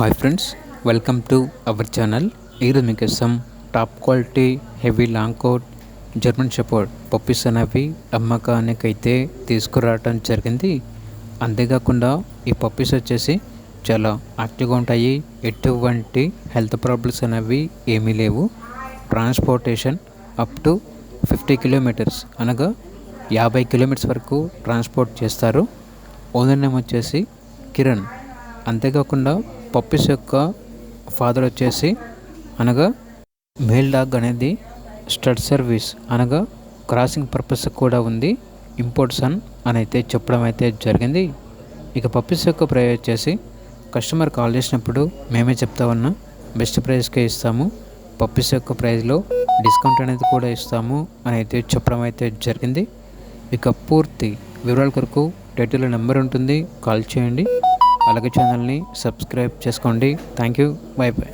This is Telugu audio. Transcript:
Hi friends, welcome to our channel. ఈరోజు మీకోసం top quality heavy long coat German shepherd puppies అనేవి అమ్మకానికైతే తీసుకురావడం జరిగింది. అంతేకాకుండా ఈ పప్పీస్ వచ్చేసి చాలా యాక్టివ్గా ఉంటాయి. ఎటువంటి హెల్త్ ప్రాబ్లమ్స్ అనేవి ఏమీ లేవు. ట్రాన్స్పోర్టేషన్ అప్ టు 50 కిలోమీటర్స్ అనగా 50 కిలోమీటర్స్ వరకు ట్రాన్స్పోర్ట్ చేస్తారు. ఓనర్ నేమ్ వచ్చేసి కిరణ్. అంతేకాకుండా పప్పీస్ యొక్క ఫాదర్ వచ్చేసి అనగా మేల్ డాగ్ అనేది స్టడ్ సర్వీస్ అనగా క్రాసింగ్ పర్పస్ కూడా ఉంది. ఇంపోర్ట్ సన్ అని అయితే చెప్పడం అయితే జరిగింది. ఇక పప్పీస్ యొక్క ప్రైస్ వచ్చేసి కస్టమర్ కాల్ చేసినప్పుడు మేమే చెప్తా ఉన్నా బెస్ట్ ప్రైస్కే ఇస్తాము. పప్పీస్ యొక్క ప్రైస్లో డిస్కౌంట్ అనేది కూడా ఇస్తాము అని అయితే చెప్పడం అయితే జరిగింది. ఇక పూర్తి వివరాల కొరకు టైటిల్లో నెంబర్ ఉంటుంది, కాల్ చేయండి. అలాగే ఛానల్ని సబ్స్క్రైబ్ చేసుకోండి. Thank you. By by.